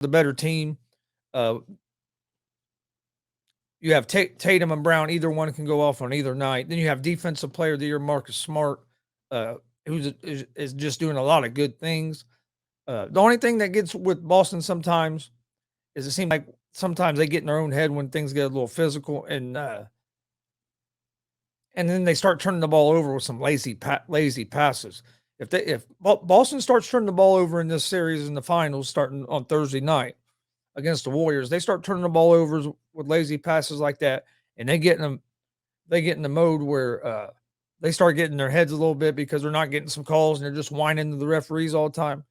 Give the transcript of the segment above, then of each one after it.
the better team. Uh, you have Tatum and Brown. Either one can go off on either night. Then you have Defensive Player of the Year Marcus Smart, uh, who's just doing a lot of good things. The only thing that gets with Boston sometimes is it seems like sometimes they get in their own head when things get a little physical, and then they start turning the ball over with some lazy passes. If Boston starts turning the ball over in this series in the finals, starting on Thursday night against the Warriors, they start turning the ball over with lazy passes like that, and they get in the mode where they start getting their heads a little bit because they're not getting some calls and they're just whining to the referees all the time.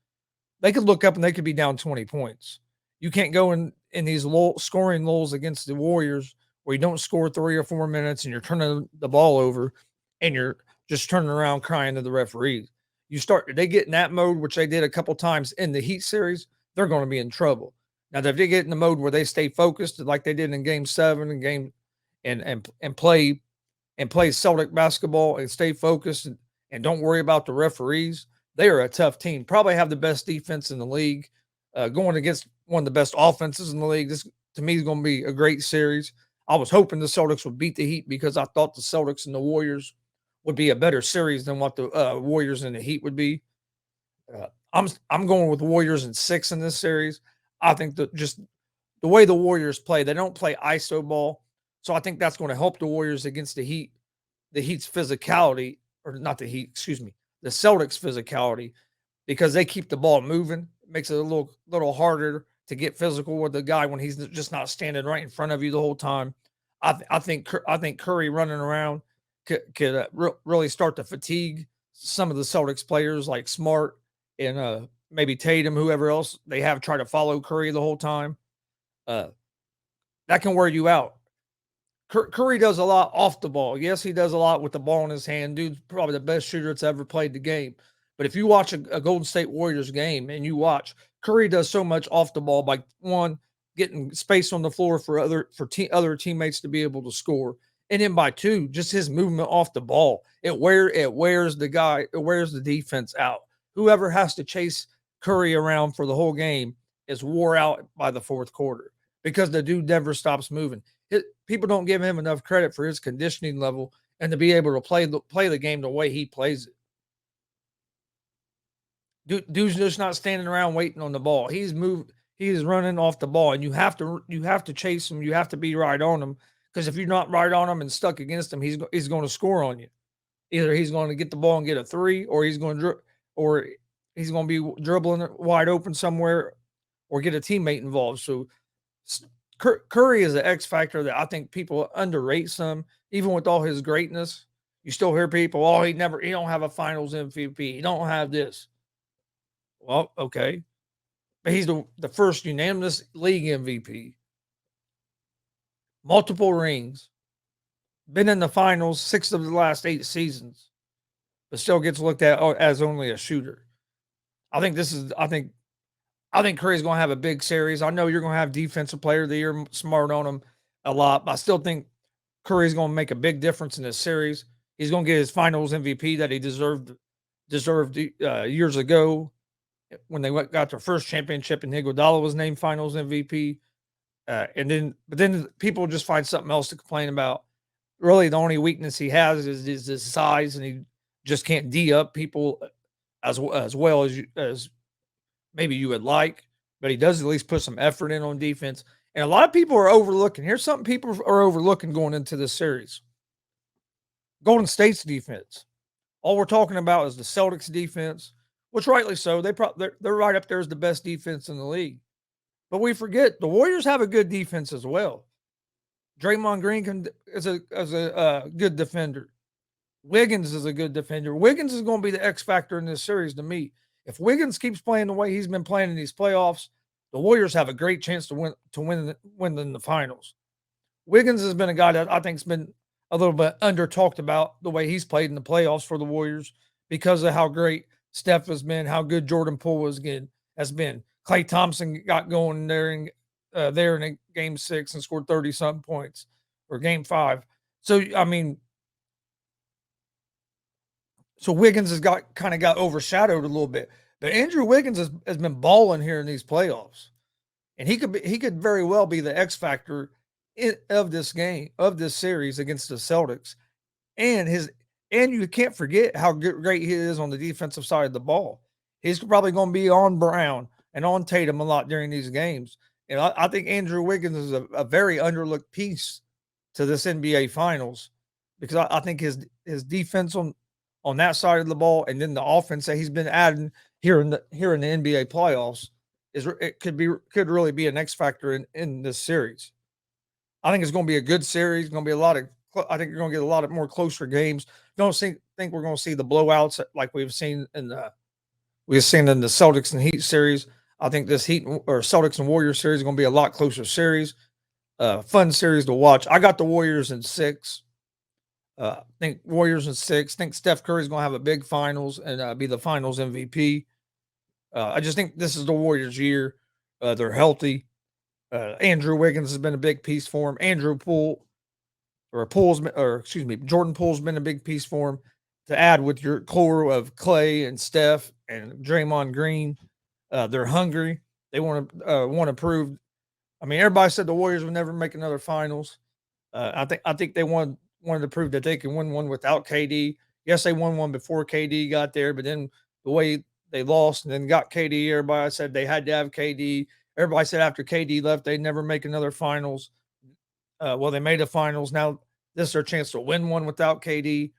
They could look up and they could be down 20 points. You can't go in these low scoring lulls against the Warriors where you don't score 3 or 4 minutes and you're turning the ball over and you're just turning around crying to the referees. They get in that mode, which they did a couple times in the Heat series, they're going to be in trouble. Now, if they get in the mode where they stay focused like they did in Game 7 and and play Celtic basketball and stay focused and don't worry about the referees, they are a tough team. Probably have the best defense in the league, going against one of the best offenses in the league. This to me is going to be a great series. I was hoping the Celtics would beat the Heat because I thought the Celtics and the Warriors would be a better series than what the Warriors and the Heat would be. I'm going with the Warriors in 6 in this series. I think that just the way the Warriors play, they don't play ISO ball, so I think that's going to help the Warriors against the Heat. The Heat's physicality, or not the Heat, excuse me, the Celtics' physicality, because they keep the ball moving. It makes it a little harder to get physical with the guy when he's just not standing right in front of you the whole time. I think Curry running around could really start to fatigue some of the Celtics players like Smart and maybe Tatum, whoever else they have try to follow Curry the whole time. Uh, that can wear you out. Curry does a lot off the ball. Yes, he does a lot with the ball in his hand. Dude's probably the best shooter that's ever played the game. But if you watch a Golden State Warriors game and you watch, Curry does so much off the ball by one getting space on the floor for other teammates to be able to score, and then by two, just his movement off the ball. It wears the defense out. Whoever has to chase Curry around for the whole game is wore out by the fourth quarter because the dude never stops moving. People don't give him enough credit for his conditioning level and to be able to play the game the way he plays it. Dude's just not standing around waiting on the ball. He is running off the ball, and you have to chase him. You have to be right on him because if you're not right on him and stuck against him, he's going to score on you. Either he's going to get the ball and get a three, or he's going to be dribbling it wide open somewhere, or get a teammate involved. So Curry is an X factor that I think people underrate some, even with all his greatness. You still hear people, oh, he don't have a Finals MVP, he don't have this. Well, okay, but he's the first unanimous league MVP, multiple rings, been in the finals 6 of the last 8 seasons, but still gets looked at as only a shooter. I think this is. I think Curry's going to have a big series. I know you're going to have Defensive Player of the Year Smart on him a lot, but I still think Curry's going to make a big difference in this series. He's going to get his Finals MVP that he deserved years ago when they got their first championship and Iguodala was named Finals MVP. But then people just find something else to complain about. Really, the only weakness he has is his size, and he just can't D up people as well as maybe you would like. But he does at least put some effort in on defense. And a lot of people are overlooking. Here's something people are overlooking going into this series: Golden State's defense. All we're talking about is the Celtics defense, which rightly so. They're right up there as the best defense in the league. But we forget the Warriors have a good defense as well. Draymond Green is a good defender. Wiggins is a good defender. Wiggins is going to be the X factor in this series to me. If Wiggins keeps playing the way he's been playing in these playoffs, the Warriors have a great chance to win in the finals. Wiggins has been a guy that I think's been a little bit under talked about the way he's played in the playoffs for the Warriors because of how great Steph has been, how good Jordan Poole has been. Klay Thompson got going there in game 6 and scored 30 something points, or game 5. So I mean, Wiggins has got overshadowed a little bit. But Andrew Wiggins has been balling here in these playoffs. and he could very well be the X factor of this game, of this series against the Celtics. And you can't forget how great he is on the defensive side of the ball. He's probably going to be on Brown and on Tatum a lot during these games. And I think Andrew Wiggins is a very underlooked piece to this NBA Finals, because I think his defense on that side of the ball, and then the offense that he's been adding here in the NBA playoffs, could really be an X factor in this series. I think it's going to be a good series. It's going to be I think you're going to get a lot of more closer games. Don't think we're going to see the blowouts like we've seen in the Celtics and Heat series. I think this Heat or Celtics and Warriors series is going to be a lot closer series. Fun series to watch. I got the Warriors in 6. I think Warriors in 6. I think Steph Curry's going to have a big finals and be the finals MVP. I just think this is the Warriors' year. They're healthy. Andrew Wiggins has been a big piece for him. Jordan Poole's been a big piece for him to add with your core of Clay and Steph and Draymond Green. They're hungry. They want to prove. I mean, everybody said the Warriors would never make another finals. I think they wanted to prove that they can win one without KD. Yes, they won one before KD got there, but then the way they lost and then got KD, everybody said they had to have KD. Everybody said after KD left, they'd never make another finals. Well, they made a finals. Now this is their chance to win one without KD.